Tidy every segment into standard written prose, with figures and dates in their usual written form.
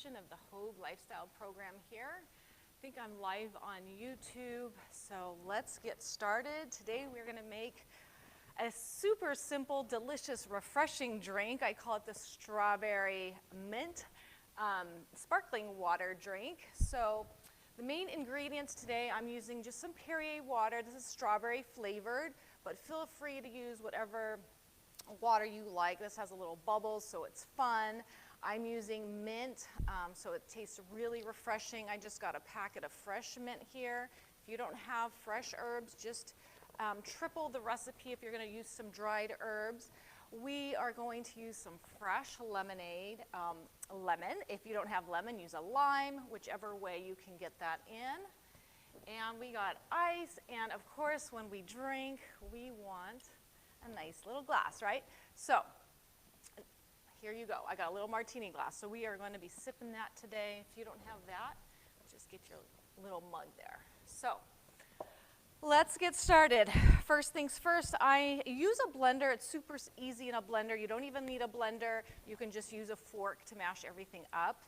edition of the Hogue Lifestyle Program here. I think I'm live on YouTube, so let's get started. Today we're going to make a super simple, delicious, refreshing drink. I call it the strawberry mint sparkling water drink. So the main ingredients today, I'm using just some Perrier water. This is strawberry flavored, but feel free to use whatever water you like. This has a little bubbles, so it's fun. I'm using mint, so it tastes really refreshing. I just got a packet of fresh mint here. If you don't have fresh herbs, just triple the recipe if you're going to use some dried herbs. We are going to use some fresh lemonade, lemon. If you don't have lemon, use a lime, whichever way you can get that in. And we got ice, and of course, when we drink, we want a nice little glass, right? So here you go. I got a little martini glass. So we are going to be sipping that today. If you don't have that, just get your little mug there. So let's get started. First things first, I use a blender. It's super easy in a blender. You don't even need a blender. You can just use a fork to mash everything up.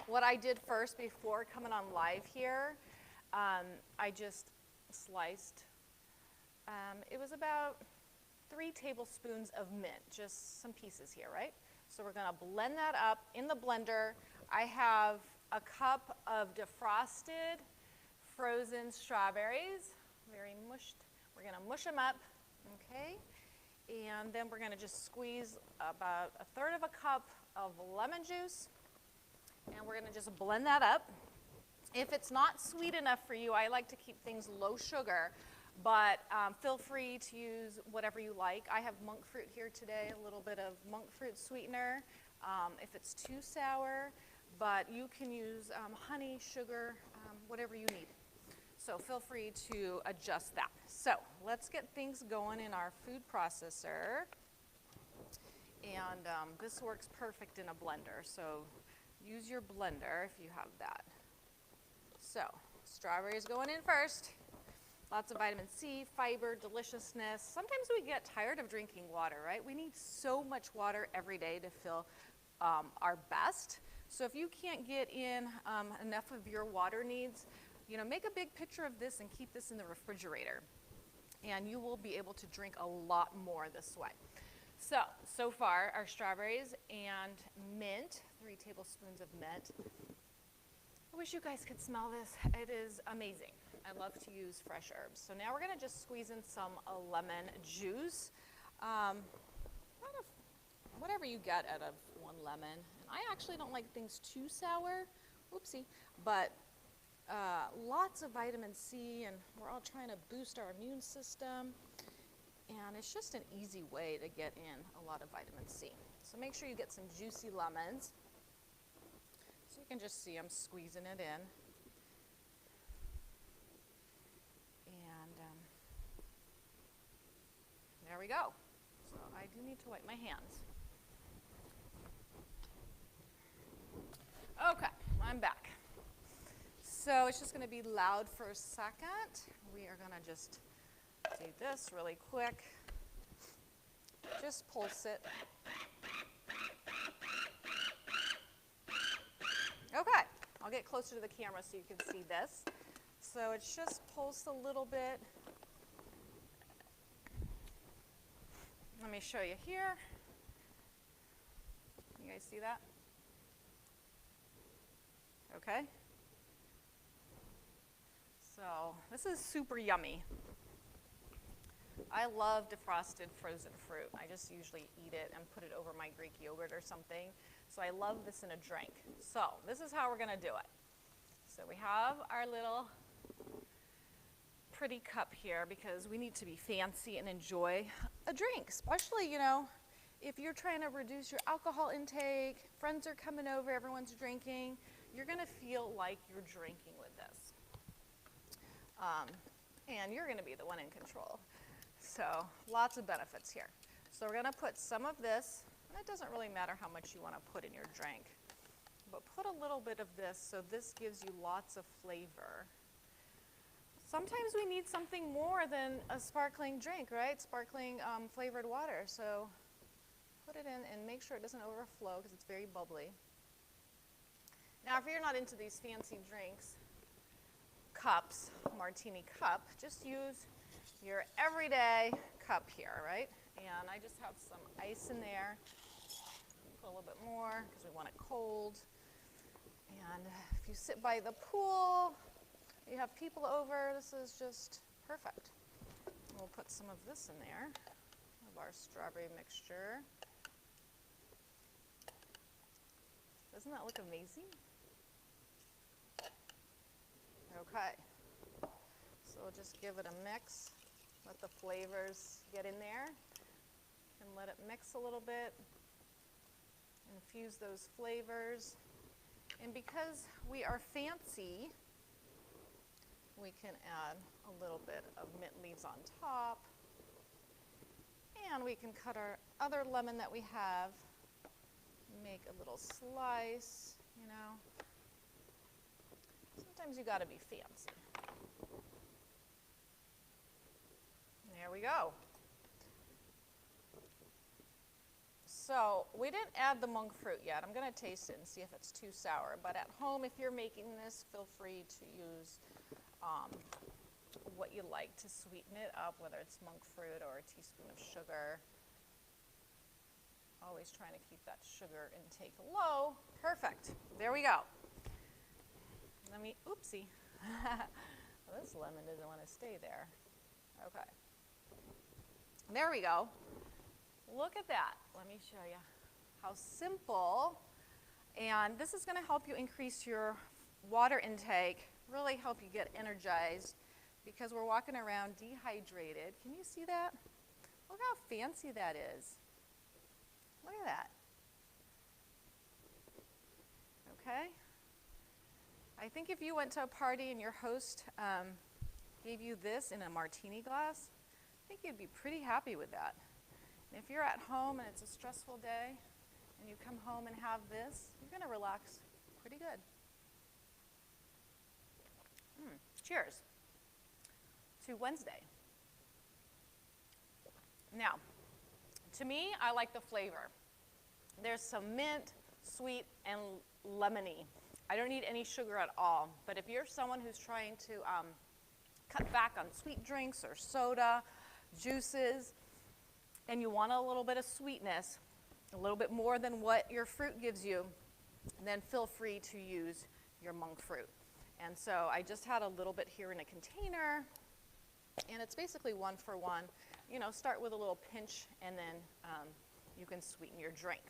What I did first before coming on live here, I just sliced, it was about 3 tablespoons of mint, just some pieces here, right? So we're going to blend that up in the blender. I have a cup of defrosted frozen strawberries, very mushed. We're going to mush them up, okay? And then we're going to just squeeze about 1/3 of a cup of lemon juice, and we're going to just blend that up. If it's not sweet enough for you, I like to keep things low sugar. But feel free to use whatever you like. I have monk fruit here today, a little bit of monk fruit sweetener if it's too sour. But you can use honey, sugar, whatever you need. So feel free to adjust that. So let's get things going in our food processor. And this works perfect in a blender. So use your blender if you have that. So strawberries going in first. Lots of vitamin C, fiber, deliciousness. Sometimes we get tired of drinking water, right? We need so much water every day to feel our best. So if you can't get in enough of your water needs, make a big picture of this and keep this in the refrigerator. And you will be able to drink a lot more this way. So far, our strawberries and mint, 3 tablespoons of mint. I wish you guys could smell this. It is amazing. I love to use fresh herbs. So now we're going to just squeeze in some lemon juice. Whatever you get out of 1 lemon. And I actually don't like things too sour. Oopsie. But lots of vitamin C, and we're all trying to boost our immune system. And it's just an easy way to get in a lot of vitamin C. So make sure you get some juicy lemons. So you can just see I'm squeezing it in. There we go. So I do need to wipe my hands. Okay, I'm back. So it's just going to be loud for a second. We are going to just do this really quick. Just pulse it. Okay, I'll get closer to the camera so you can see this. So it's just pulsed a little bit. Let me show you here. You guys see that? Okay. So this is super yummy. I love defrosted frozen fruit. I just usually eat it and put it over my Greek yogurt or something. So I love this in a drink. So this is how we're going to do it. So we have our little pretty cup here because we need to be fancy and enjoy a drink, especially, if you're trying to reduce your alcohol intake, friends are coming over, everyone's drinking, you're going to feel like you're drinking with this. And you're going to be the one in control. So lots of benefits here. So we're going to put some of this, and it doesn't really matter how much you want to put in your drink, but put a little bit of this so this gives you lots of flavor. Sometimes we need something more than a sparkling drink, right? Sparkling flavored water. So put it in and make sure it doesn't overflow because it's very bubbly. Now, if you're not into these fancy drinks, cups, martini cup, just use your everyday cup here, right? And I just have some ice in there. Put a little bit more because we want it cold. And if you sit by the pool, you have people over, this is just perfect. We'll put some of this in there, of our strawberry mixture. Doesn't that look amazing? Okay, so we'll just give it a mix, let the flavors get in there, and let it mix a little bit, infuse those flavors. And because we are fancy, we can add a little bit of mint leaves on top, and we can cut our other lemon that we have, make a little slice, you know. Sometimes you got to be fancy. There we go. So we didn't add the monk fruit yet. I'm going to taste it and see if it's too sour. But at home, if you're making this, feel free to use what you like to sweeten it up, whether it's monk fruit or a teaspoon of sugar. Always trying to keep that sugar intake low. Perfect. There we go. Let me, oopsie. Well, this lemon doesn't want to stay there. Okay. There we go. Look at that. Let me show you how simple. And this is going to help you increase your water intake, really help you get energized because we're walking around dehydrated. Can you see that? Look how fancy that is. Look at that. Okay. I think if you went to a party and your host gave you this in a martini glass, I think you'd be pretty happy with that. And if you're at home and it's a stressful day and you come home and have this, you're going to relax pretty good. Cheers to Wednesday. Now, to me, I like the flavor. There's some mint, sweet, and lemony. I don't need any sugar at all, but if you're someone who's trying to cut back on sweet drinks or soda, juices, and you want a little bit of sweetness, a little bit more than what your fruit gives you, then feel free to use your monk fruit. And so I just had a little bit here in a container, and it's basically 1 for 1. You know, start with a little pinch, and then you can sweeten your drink,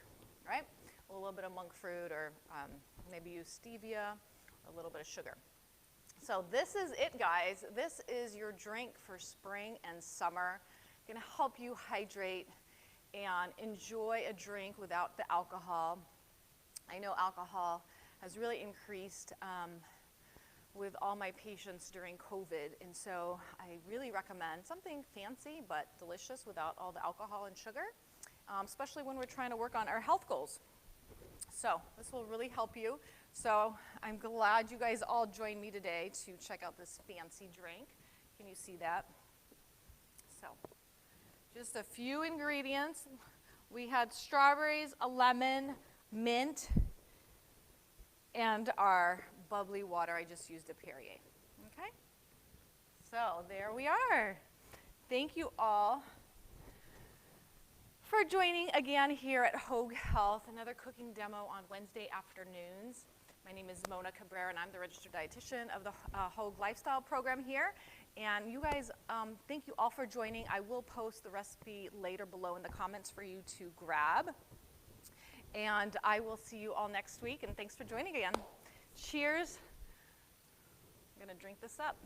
right? A little bit of monk fruit, or maybe use stevia, a little bit of sugar. So this is it, guys. This is your drink for spring and summer. It's going to help you hydrate and enjoy a drink without the alcohol. I know alcohol has really increased with all my patients during COVID, and so I really recommend something fancy but delicious without all the alcohol and sugar, especially when we're trying to work on our health goals. So this will really help you. So I'm glad you guys all joined me today to check out this fancy drink. Can you see that? So just a few ingredients. We had strawberries, a lemon, mint, and our bubbly water. I just used a Perrier. Okay? So there we are. Thank you all for joining again here at Hoag Health, another cooking demo on Wednesday afternoons. My name is Mona Cabrera, and I'm the registered dietitian of the Hoag Lifestyle program here. And you guys, thank you all for joining. I will post the recipe later below in the comments for you to grab. And I will see you all next week, and thanks for joining again. Cheers. I'm going to drink this up.